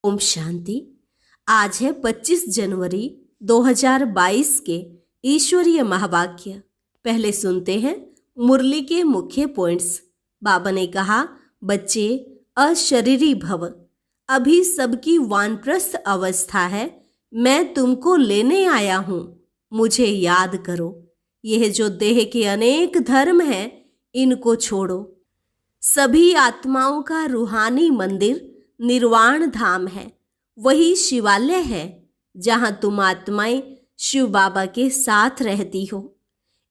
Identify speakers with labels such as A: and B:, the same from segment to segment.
A: ओम शांति। आज है 25 जनवरी 2022 के ईश्वरीय महावाक्य। पहले सुनते हैं मुरली के मुख्य पॉइंट्स। बाबा ने कहा, बच्चे अशरीरी भव, अभी सबकी वानप्रस्थ अवस्था है। मैं तुमको लेने आया हूँ, मुझे याद करो। यह जो देह के अनेक धर्म हैं, इनको छोड़ो। सभी आत्माओं का रूहानी मंदिर निर्वाण धाम है, वही शिवालय है जहां तुम आत्माएं शिव बाबा के साथ रहती हो।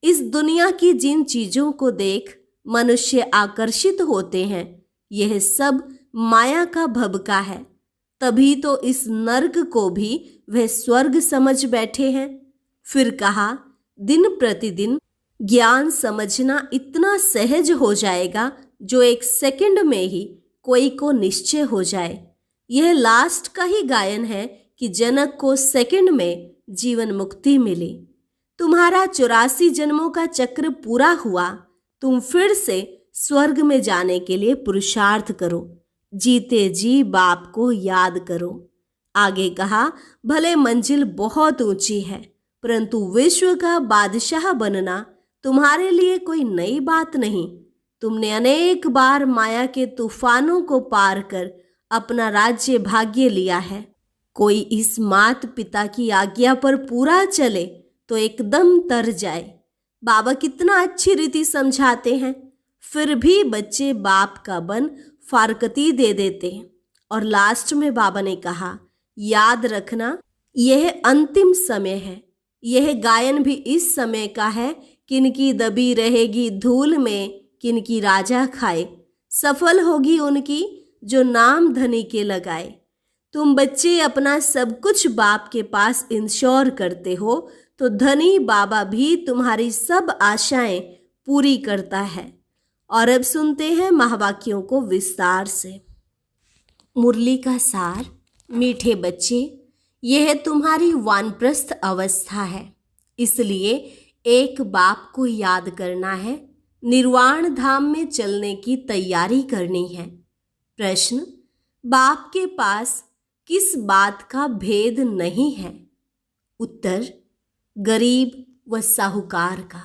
A: इस दुनिया की जिन चीजों को देख मनुष्य आकर्षित होते हैं, यह सब माया का भबका है। तभी तो इस नर्क को भी वह स्वर्ग समझ बैठे हैं। फिर कहा, दिन प्रतिदिन ज्ञान समझना इतना सहज हो जाएगा जो एक सेकंड में ही कोई को निश्चय हो जाए। यह लास्ट का ही गायन है कि जनक को सेकंड में जीवन मुक्ति मिली। तुम्हारा 84 जन्मों का चक्र पूरा हुआ। तुम फिर से स्वर्ग में जाने के लिए पुरुषार्थ करो। जीते जी बाप को याद करो। आगे कहा, भले मंजिल बहुत ऊंची है, परंतु विश्व का बादशाह बनना तुम्हारे लिए कोई नई बात नहीं। तुमने अनेक बार माया के तूफानों को पार कर अपना राज्य भाग्य लिया है। कोई इस मात पिता की आज्ञा पर पूरा चले तो एकदम तर जाए। बाबा कितना अच्छी रीति समझाते हैं, फिर भी बच्चे बाप का बन फारकती दे देते हैं। और लास्ट में बाबा ने कहा, याद रखना यह अंतिम समय है। यह गायन भी इस समय का है, किनकी दबी रहेगी धूल में, किनकी राजा खाए। सफल होगी उनकी जो नाम धनी के लगाए। तुम बच्चे अपना सब कुछ बाप के पास इंश्योर करते हो, तो धनी बाबा भी तुम्हारी सब आशाएं पूरी करता है। और अब सुनते हैं महावाक्यों को विस्तार से। मुरली का सार। मीठे बच्चे, यह तुम्हारी वानप्रस्थ अवस्था है, इसलिए एक बाप को याद करना है। निर्वाण धाम में चलने की तैयारी करनी है। प्रश्न, बाप के पास किस बात का भेद नहीं है? उत्तर, गरीब व साहूकार का।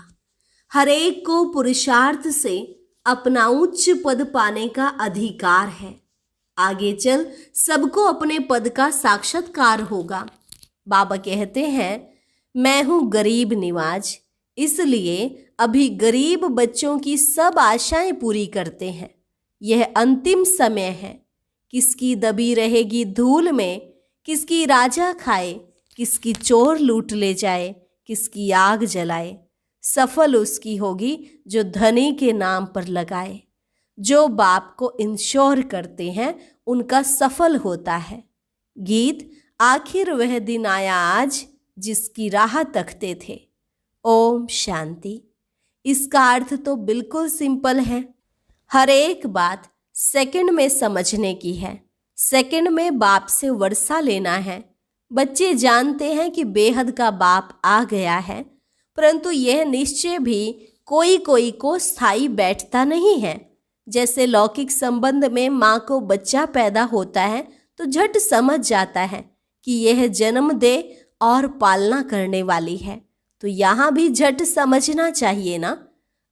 A: हर एक को पुरुषार्थ से अपना उच्च पद पाने का अधिकार है। आगे चल सबको अपने पद का साक्षात्कार होगा। बाबा कहते हैं, मैं हूँ गरीब निवाज, इसलिए अभी गरीब बच्चों की सब आशाएं पूरी करते हैं। यह अंतिम समय है। किसकी दबी रहेगी धूल में, किसकी राजा खाए, किसकी चोर लूट ले जाए, किसकी आग जलाए। सफल उसकी होगी जो धनी के नाम पर लगाए। जो बाप को इंश्योर करते हैं उनका सफल होता है। गीत, आखिर वह दिन आया आज जिसकी राह तकते थे। ओम शांति। इसका अर्थ तो बिल्कुल सिंपल है। हर एक बात सेकंड में समझने की है। सेकंड में बाप से वर्षा लेना है। बच्चे जानते हैं कि बेहद का बाप आ गया है, परंतु यह निश्चय भी कोई कोई को स्थायी बैठता नहीं है। जैसे लौकिक संबंध में माँ को बच्चा पैदा होता है तो झट समझ जाता है कि यह जन्म दे और पालना करने वाली है, तो यहाँ भी झट समझना चाहिए ना।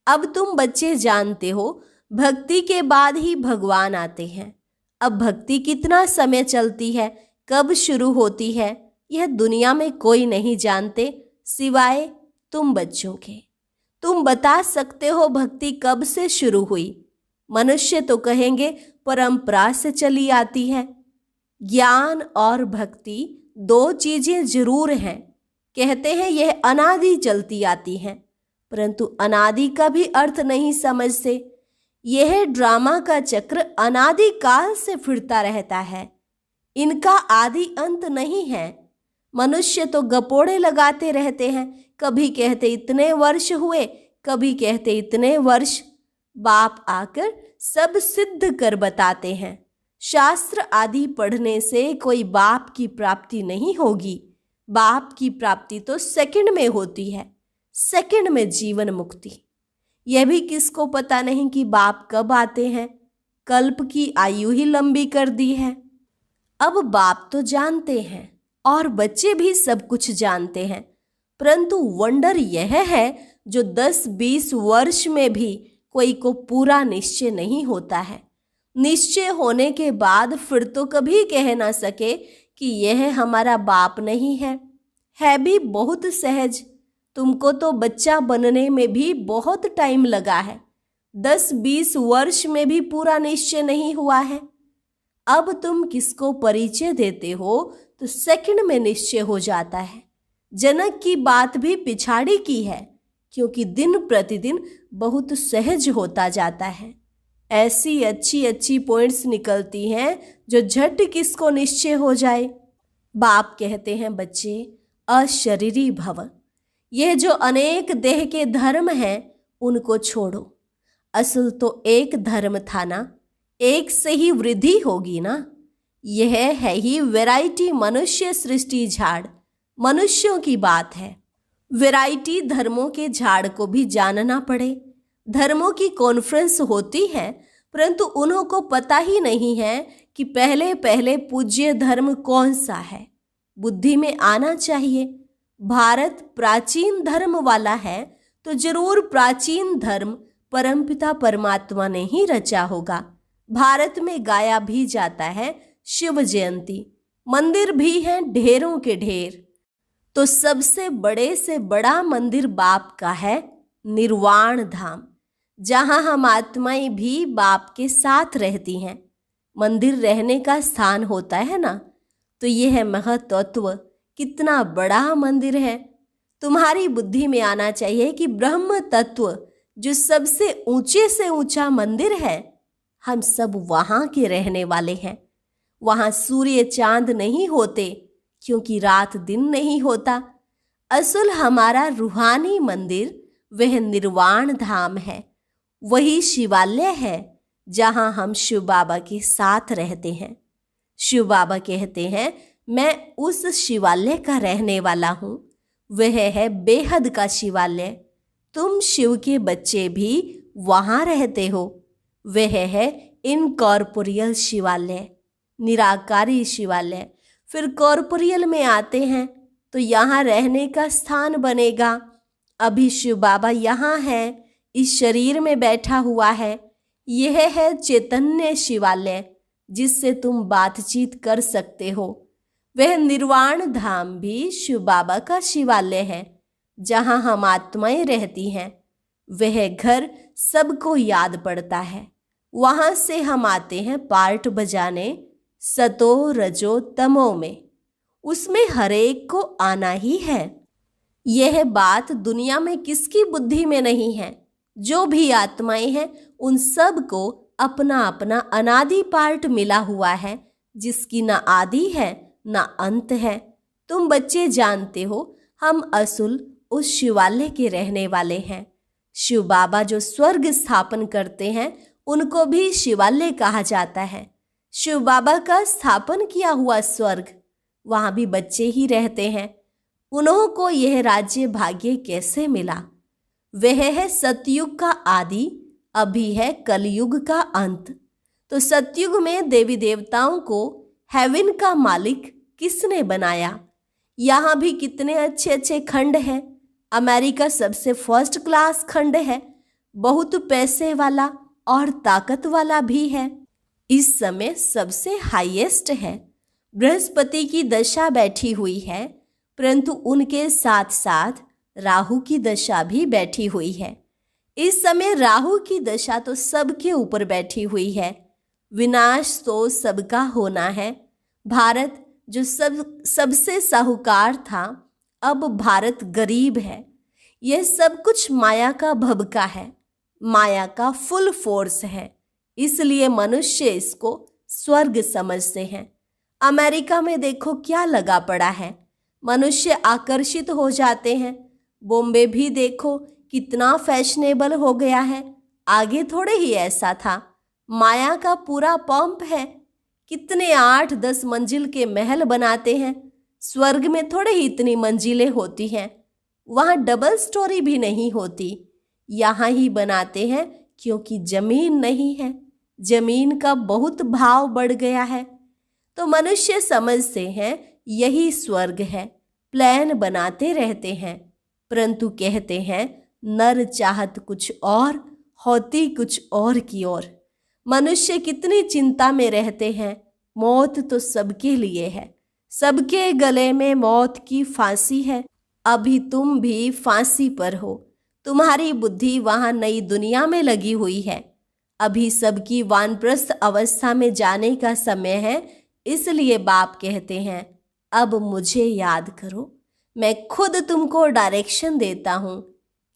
A: अब तुम बच्चे जानते हो, भक्ति के बाद ही भगवान आते हैं। अब भक्ति कितना समय चलती है, कब शुरू होती है, यह दुनिया में कोई नहीं जानते सिवाय तुम बच्चों के। तुम बता सकते हो भक्ति कब से शुरू हुई। मनुष्य तो कहेंगे परंपरा से चली आती है। ज्ञान और भक्ति दो चीजें जरूर हैं। कहते हैं यह अनादि चलती आती हैं, परंतु अनादि का भी अर्थ नहीं समझते। यह ड्रामा का चक्र अनादि काल से फिरता रहता है। इनका आदि अंत नहीं है। मनुष्य तो गपोड़े लगाते रहते हैं, कभी कहते इतने वर्ष हुए, कभी कहते इतने वर्ष। बाप आकर सब सिद्ध कर बताते हैं। शास्त्र आदि पढ़ने से कोई बाप की प्राप्ति नहीं होगी। बाप की प्राप्ति तो सेकंड में होती है, सेकंड में जीवन मुक्ति। यह भी किसको पता नहीं कि बाप कब आते हैं। कल्प की आयु ही लंबी कर दी है। अब बाप तो जानते हैं और बच्चे भी सब कुछ जानते हैं, परंतु वंडर यह है जो 10-20 वर्ष में भी कोई को पूरा निश्चय नहीं होता है। निश्चय होने के बाद फिर तो कभी कह ना सके कि यह हमारा बाप नहीं है भी बहुत सहज। तुमको तो बच्चा बनने में भी बहुत टाइम लगा है, 10-20 वर्ष में भी पूरा निश्चय नहीं हुआ है। अब तुम किसको परिचय देते हो तो सेकंड में निश्चय हो जाता है। जनक की बात भी पिछाड़ी की है, क्योंकि दिन प्रतिदिन बहुत सहज होता जाता है। ऐसी अच्छी अच्छी पॉइंट्स निकलती हैं जो झट किसको निश्चय हो जाए। बाप कहते हैं, बच्चे अशरीरी भव, यह जो अनेक देह के धर्म हैं उनको छोड़ो। असल तो एक धर्म था ना, एक से ही वृद्धि होगी ना। यह है ही वैरायटी मनुष्य सृष्टि झाड़, मनुष्यों की बात है। वैरायटी धर्मों के झाड़ को भी जानना पड़े। धर्मों की कॉन्फ्रेंस होती है, परंतु उन्हों को पता ही नहीं है कि पहले पहले पूज्य धर्म कौन सा है। बुद्धि में आना चाहिए। भारत प्राचीन धर्म वाला है तो जरूर प्राचीन धर्म परमपिता परमात्मा ने ही रचा होगा। भारत में गाया भी जाता है शिव जयंती, मंदिर भी हैं ढेरों के ढेर। तो सबसे बड़े से बड़ा मंदिर बाप का है निर्वाण धाम, जहां हम आत्माएं भी बाप के साथ रहती हैं। मंदिर रहने का स्थान होता है ना, तो यह महतत्व कितना बड़ा मंदिर है। तुम्हारी बुद्धि में आना चाहिए कि ब्रह्म तत्व जो सबसे ऊंचे से ऊंचा मंदिर है, हम सब वहां के रहने वाले हैं। वहां सूर्य चांद नहीं होते, क्योंकि रात दिन नहीं होता। असल हमारा रूहानी मंदिर वह निर्वाण धाम है, वही शिवालय है जहां हम शिव बाबा के साथ रहते हैं। शिव बाबा कहते हैं, मैं उस शिवालय का रहने वाला हूं। वह है बेहद का शिवालय। तुम शिव के बच्चे भी वहां रहते हो। वह है इनकॉर्पोरियल शिवालय, निराकारी शिवालय। फिर कॉर्पोरियल में आते हैं तो यहाँ रहने का स्थान बनेगा। अभी शिव बाबा यहाँ है, इस शरीर में बैठा हुआ है। यह है चैतन्य शिवालय, जिससे तुम बातचीत कर सकते हो। वह निर्वाण धाम भी शिव बाबा का शिवालय है, जहाँ हम आत्माएं रहती हैं। वह घर सबको याद पड़ता है। वहाँ से हम आते हैं पार्ट बजाने सतो रजो तमो में। उसमें हरेक को आना ही है। यह बात दुनिया में किसकी बुद्धि में नहीं है। जो भी आत्माएं हैं उन सब को अपना अपना अनादि पार्ट मिला हुआ है, जिसकी ना आदि है ना अंत है। तुम बच्चे जानते हो, हम असुल उस शिवालय के रहने वाले हैं। शिव बाबा जो स्वर्ग स्थापन करते हैं उनको भी शिवालय कहा जाता है। शिव बाबा का स्थापन किया हुआ स्वर्ग, वहां भी बच्चे ही रहते हैं। उन्हों को यह राज्य भाग्य कैसे मिला? वह है सतयुग का आदि, अभी है कलयुग का अंत। तो सतयुग में देवी देवताओं को हेवन का मालिक किसने बनाया? यहाँ भी कितने अच्छे अच्छे खंड हैं। अमेरिका सबसे फर्स्ट क्लास खंड है, बहुत पैसे वाला और ताकत वाला भी है। इस समय सबसे हाईएस्ट है। बृहस्पति की दशा बैठी हुई है, परंतु उनके साथ साथ राहु की दशा भी बैठी हुई है। इस समय राहु की दशा तो सबके ऊपर बैठी हुई है। विनाश तो सबका होना है। भारत जो सबसे साहूकार था, अब भारत गरीब है। यह सब कुछ माया का भभका है, माया का फुल फोर्स है। इसलिए मनुष्य इसको स्वर्ग समझते हैं। अमेरिका में देखो क्या लगा पड़ा है, मनुष्य आकर्षित हो जाते हैं। बॉम्बे भी देखो कितना फैशनेबल हो गया है। आगे थोड़े ही ऐसा था। माया का पूरा पंप है। कितने 8-10 मंजिल के महल बनाते हैं। स्वर्ग में थोड़े ही इतनी मंजिलें होती हैं। वहाँ डबल स्टोरी भी नहीं होती। यहाँ ही बनाते हैं क्योंकि जमीन नहीं है। जमीन का बहुत भाव बढ़ गया है। तो मनुष्य समझते हैं यही स्वर्ग है, प्लान बनाते रहते हैं, परंतु कहते हैं नर चाहत कुछ और, होती कुछ और की ओर। मनुष्य कितनी चिंता में रहते हैं। मौत तो सबके लिए है, सबके गले में मौत की फांसी है। अभी तुम भी फांसी पर हो, तुम्हारी बुद्धि वहां नई दुनिया में लगी हुई है। अभी सबकी वानप्रस्थ अवस्था में जाने का समय है, इसलिए बाप कहते हैं अब मुझे याद करो, मैं खुद तुमको डायरेक्शन देता हूं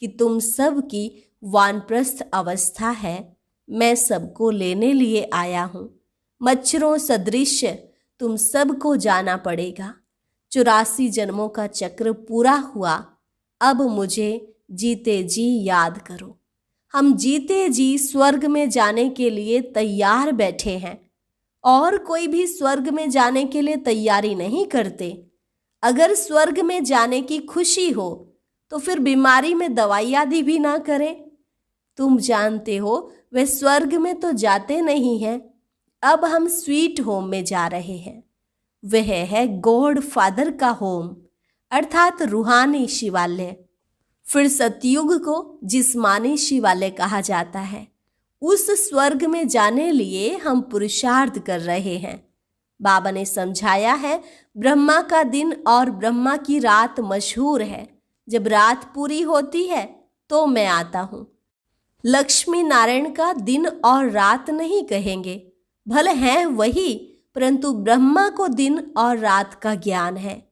A: कि तुम सब की वानप्रस्थ अवस्था है, मैं सबको लेने लिए आया हूं। मच्छरों सदृश तुम सबको जाना पड़ेगा। 84 जन्मों का चक्र पूरा हुआ, अब मुझे जीते जी याद करो। हम जीते जी स्वर्ग में जाने के लिए तैयार बैठे हैं, और कोई भी स्वर्ग में जाने के लिए तैयारी नहीं करते। अगर स्वर्ग में जाने की खुशी हो तो फिर बीमारी में दवाई आदि भी ना करें। तुम जानते हो वे स्वर्ग में तो जाते नहीं हैं। अब हम स्वीट होम में जा रहे हैं। वह है गॉड फादर का होम, अर्थात रूहानी शिवालय। फिर सतयुग को जिस्मानी शिवालय कहा जाता है। उस स्वर्ग में जाने लिए हम पुरुषार्थ कर रहे हैं। बाबा ने समझाया है ब्रह्मा का दिन और ब्रह्मा की रात मशहूर है। जब रात पूरी होती है तो मैं आता हूँ। लक्ष्मी नारायण का दिन और रात नहीं कहेंगे, भले हैं वही, परंतु ब्रह्मा को दिन और रात का ज्ञान है।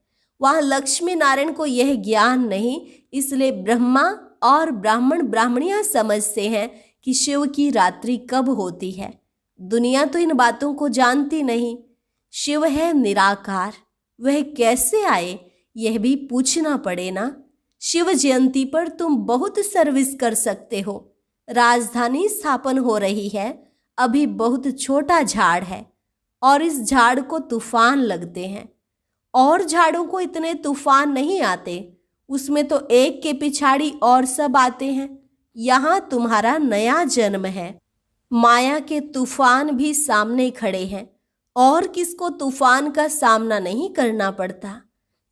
A: वहाँ लक्ष्मी नारायण को यह ज्ञान नहीं, इसलिए ब्रह्मा और ब्राह्मण ब्राह्मणियां समझते हैं कि शिव की रात्रि कब होती है। दुनिया तो इन बातों को जानती नहीं। शिव है निराकार, वह कैसे आए यह भी पूछना पड़े ना। शिव जयंती पर तुम बहुत सर्विस कर सकते हो। राजधानी स्थापन हो रही है, अभी बहुत छोटा झाड़ है और इस झाड़ को तूफान लगते हैं, और झाड़ों को इतने तूफान नहीं आते। उसमें तो एक के पिछाड़ी और सब आते हैं। यहाँ तुम्हारा नया जन्म है। माया के तूफान भी सामने खड़े हैं, और किसको तूफान का सामना नहीं करना पड़ता।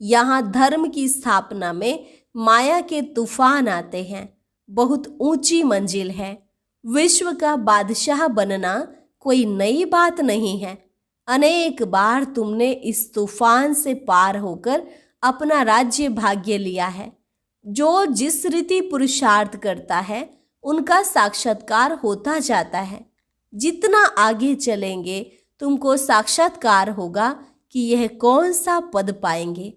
A: यहाँ धर्म की स्थापना में माया के तूफान आते हैं। बहुत ऊंची मंजिल है। विश्व का बादशाह बनना कोई नई बात नहीं है। अनेक बार तुमने इस तूफान से पार होकर अपना राज्य भाग्य लिया है। जो जिस रीति पुरुषार्थ करता है उनका साक्षात्कार होता जाता है। जितना आगे चलेंगे तुमको साक्षात्कार होगा कि यह कौन सा पद पाएंगे।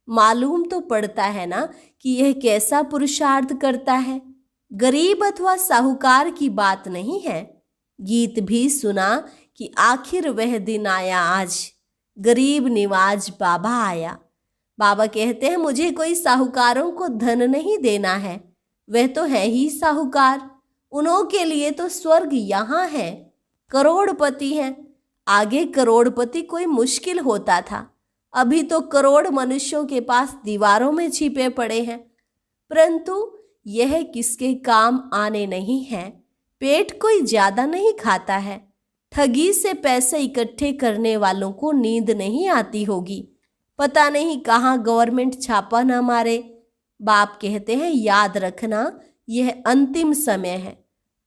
A: मालूम तो पड़ता है ना कि यह कैसा पुरुषार्थ करता है। गरीब अथवा साहूकार की बात नहीं है। गीत भी सुना कि आखिर वह दिन आया आज, गरीब निवाज बाबा आया। बाबा कहते हैं मुझे कोई साहूकारों को धन नहीं देना है, वह तो है ही साहूकार। उन्हों के लिए तो स्वर्ग यहाँ है। करोड़पति हैं। आगे करोड़पति कोई मुश्किल होता था, अभी तो करोड़ मनुष्यों के पास दीवारों में छिपे पड़े हैं। परंतु यह किसके काम आने नहीं है। पेट कोई ज्यादा नहीं खाता है। ठगी से पैसे इकट्ठे करने वालों को नींद नहीं आती होगी। पता नहीं कहाँ गवर्नमेंट छापा ना मारे। बाप कहते हैं याद रखना यह अंतिम समय है।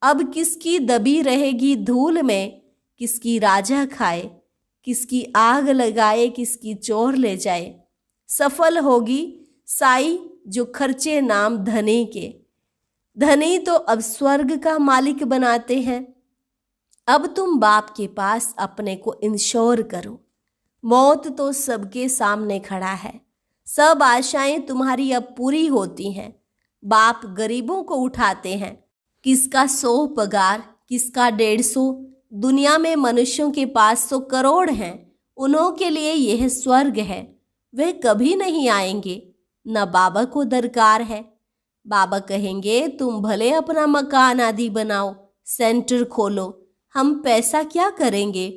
A: अब किसकी दबी रहेगी धूल में, किसकी राजा खाए, किसकी आग लगाए, किसकी चोर ले जाए। सफल होगी साई जो खर्चे नाम धनी के। धनी तो अब स्वर्ग का मालिक बनाते हैं। अब तुम बाप के पास अपने को इंश्योर करो। मौत तो सबके सामने खड़ा है। सब आशाएं तुम्हारी अब पूरी होती हैं। बाप गरीबों को उठाते हैं। किसका 100 पगार, किसका 150। दुनिया में मनुष्यों के पास 100 करोड़ हैं। उन्हों के लिए यह स्वर्ग है। वे कभी नहीं आएंगे, न बाबा को दरकार है। बाबा कहेंगे तुम भले अपना मकान आदि बनाओ, सेंटर खोलो, हम पैसा क्या करेंगे।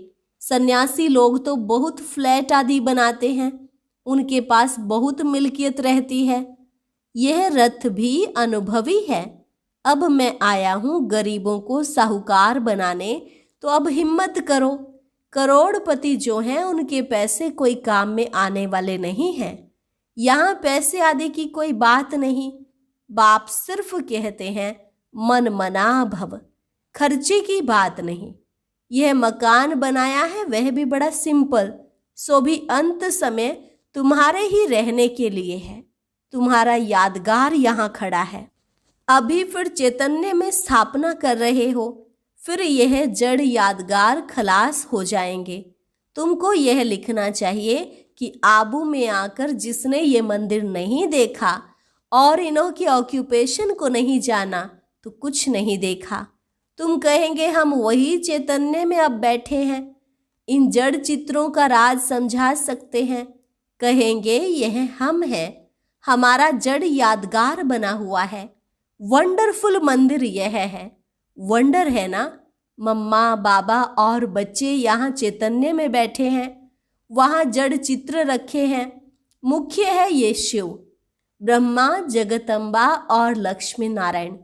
A: सन्यासी लोग तो बहुत फ्लैट आदि बनाते हैं, उनके पास बहुत मिल्कियत रहती है। यह रथ भी अनुभवी है। अब मैं आया हूँ गरीबों को साहूकार बनाने, तो अब हिम्मत करो। करोड़पति जो हैं उनके पैसे कोई काम में आने वाले नहीं हैं। यहाँ पैसे आदि की कोई बात नहीं। बाप सिर्फ कहते हैं मन मना भव, खर्चे की बात नहीं। यह मकान बनाया है वह भी बड़ा सिंपल, सो भी अंत समय तुम्हारे ही रहने के लिए है। तुम्हारा यादगार यहाँ खड़ा है। अभी फिर चैतन्य में स्थापना कर रहे हो, फिर यह जड़ यादगार खलास हो जाएंगे। तुमको यह लिखना चाहिए कि आबू में आकर जिसने ये मंदिर नहीं देखा और इन्हों के ऑक्यूपेशन को नहीं जाना तो कुछ नहीं देखा। तुम कहेंगे हम वही चैतन्य में अब बैठे हैं, इन जड़ चित्रों का राज समझा सकते हैं। कहेंगे यह हम हैं, हमारा जड़ यादगार बना हुआ है। वंडरफुल मंदिर यह है। वंडर है ना? मम्मा बाबा और बच्चे यहाँ चैतन्य में बैठे हैं, वहाँ जड़ चित्र रखे हैं। मुख्य है ये शिव, ब्रह्मा, जगदम्बा और लक्ष्मी नारायण।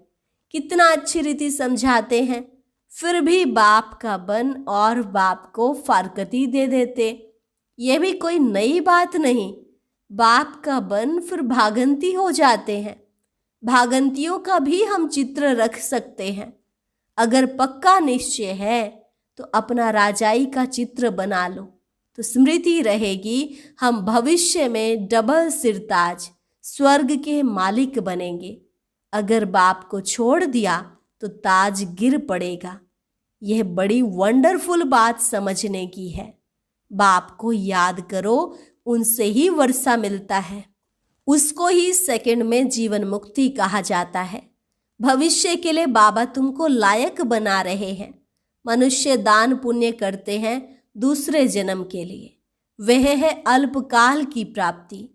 A: कितना अच्छी रीति समझाते हैं, फिर भी बाप का बन और बाप को फारकती दे देते। यह भी कोई नई बात नहीं। बाप का बन फिर भागंती हो जाते हैं। भागंतियों का भी हम चित्र रख सकते हैं। अगर पक्का निश्चय है तो अपना राजाई का चित्र बना लो, तो स्मृति रहेगी हम भविष्य में डबल सिरताज स्वर्ग के मालिक बनेंगे। अगर बाप को छोड़ दिया तो ताज गिर पड़ेगा। यह बड़ी वंडरफुल बात समझने की है। बाप को याद करो, उनसे ही वर्षा मिलता है। उसको ही सेकंड में जीवन मुक्ति कहा जाता है। भविष्य के लिए बाबा तुमको लायक बना रहे हैं। मनुष्य दान पुण्य करते हैं दूसरे जन्म के लिए, वह है अल्पकाल की प्राप्ति।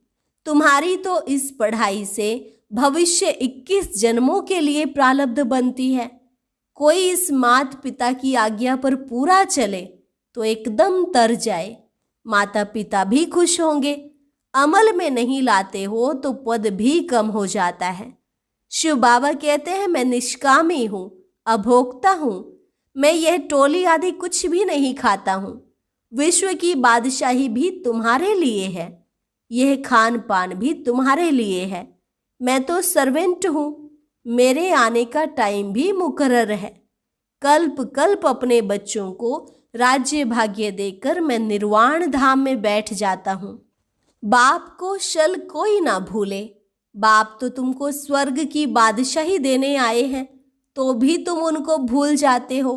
A: तुम्हारी तो इस पढ़ाई से भविष्य 21 जन्मों के लिए प्रारब्ध बनती है। कोई इस माता पिता की आज्ञा पर पूरा चले तो एकदम तर जाए, माता पिता भी खुश होंगे। अमल में नहीं लाते हो तो पद भी कम हो जाता है। शिव बाबा कहते हैं मैं निष्कामी हूँ, अभोक्ता हूँ। मैं यह टोली आदि कुछ भी नहीं खाता हूँ। विश्व की बादशाही भी तुम्हारे लिए है, यह खान पान भी तुम्हारे लिए है। मैं तो सर्वेंट हूँ, मेरे आने का टाइम भी मुकर्रर है। कल्प कल्प अपने बच्चों को राज्य भाग्य देकर मैं निर्वाण धाम में बैठ जाता हूँ। बाप को शल कोई ना भूले। बाप तो तुमको स्वर्ग की बादशाही देने आए हैं, तो भी तुम उनको भूल जाते हो।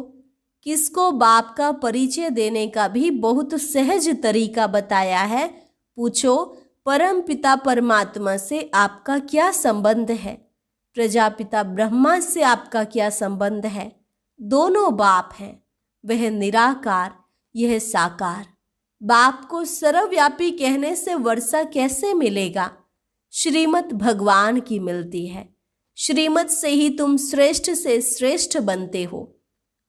A: किसको बाप का परिचय देने का भी बहुत सहज तरीका बताया है। पूछो परम पिता परमात्मा से आपका क्या संबंध है, प्रजापिता ब्रह्मा से आपका क्या संबंध है। दोनों बाप हैं, वह निराकार, यह साकार। बाप को सर्वव्यापी कहने से वर्षा कैसे मिलेगा? श्रीमत भगवान की मिलती है। श्रीमत से ही तुम श्रेष्ठ से श्रेष्ठ बनते हो।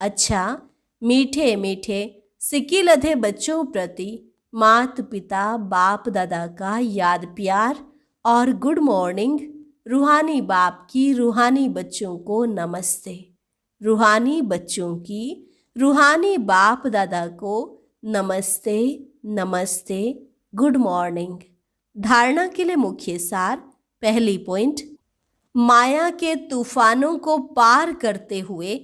A: अच्छा, मीठे मीठे सिक्की लधे बच्चों प्रति मात पिता बाप दादा का याद प्यार और गुड मॉर्निंग। रूहानी बाप की रूहानी बच्चों को नमस्ते। रूहानी बच्चों की रूहानी बाप दादा को नमस्ते नमस्ते, गुड मॉर्निंग। धारणा के लिए मुख्य सार। पहली पॉइंट, माया के तूफानों को पार करते हुए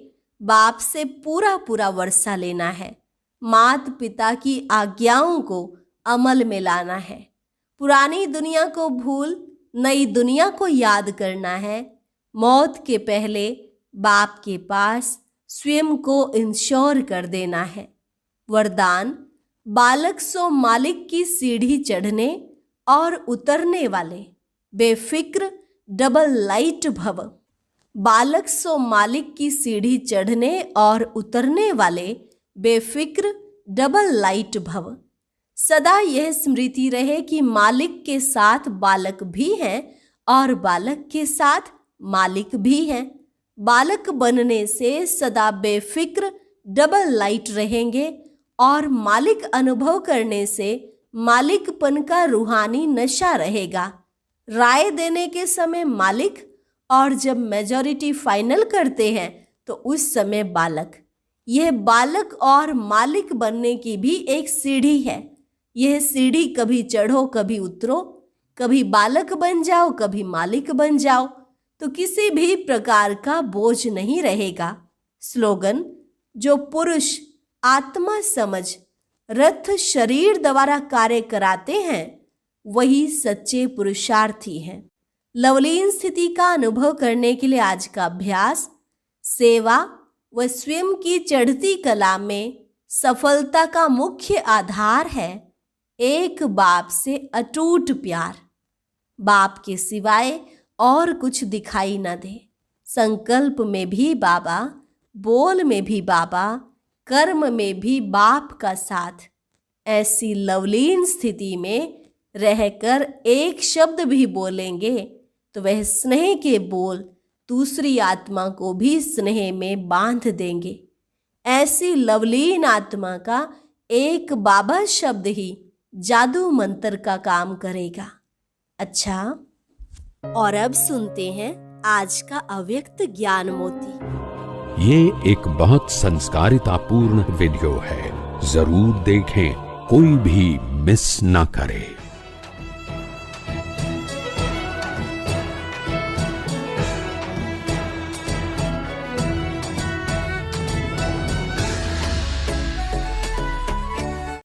A: बाप से पूरा पूरा वर्षा लेना है। माता पिता की आज्ञाओं को अमल में लाना है। पुरानी दुनिया को भूल नई दुनिया को याद करना है। मौत के पहले बाप के पास स्वयं को इंश्योर कर देना है। वरदान, बालक सो मालिक की सीढ़ी चढ़ने और उतरने वाले बेफिक्र डबल लाइट भव। बालक सो मालिक की सीढ़ी चढ़ने और उतरने वाले बेफिक्र डबल लाइट भव। सदा यह स्मृति रहे कि मालिक के साथ बालक भी हैं और बालक के साथ मालिक भी हैं। बालक बनने से सदा बेफिक्र डबल लाइट रहेंगे और मालिक अनुभव करने से मालिकपन का रूहानी नशा रहेगा। राय देने के समय मालिक और जब मेजॉरिटी फाइनल करते हैं तो उस समय बालक। यह बालक और मालिक बनने की भी एक सीढ़ी है। यह सीढ़ी कभी चढ़ो कभी उतरो, कभी बालक बन जाओ कभी मालिक बन जाओ, तो किसी भी प्रकार का बोझ नहीं रहेगा। स्लोगन: जो पुरुष आत्मा समझ रथ शरीर द्वारा कार्य कराते हैं वही सच्चे पुरुषार्थी हैं। लवलीन स्थिति का अनुभव करने के लिए आज का अभ्यास: सेवा व स्वयं की चढ़ती कला में सफलता का मुख्य आधार है एक बाप से अटूट प्यार। बाप के सिवाय और कुछ दिखाई न दे। संकल्प में भी बाबा, बोल में भी बाबा, कर्म में भी बाप का साथ। ऐसी लवलीन स्थिति में रहकर एक शब्द भी बोलेंगे तो वह स्नेह के बोल दूसरी आत्मा को भी स्नेह में बांध देंगे। ऐसी लवलीन आत्मा का एक बाबा शब्द ही जादू मंत्र का काम करेगा। अच्छा, और अब सुनते हैं आज का अव्यक्त ज्ञान मोती।
B: ये एक बहुत संस्कारितापूर्ण वीडियो है, जरूर देखें, कोई भी मिस ना करे।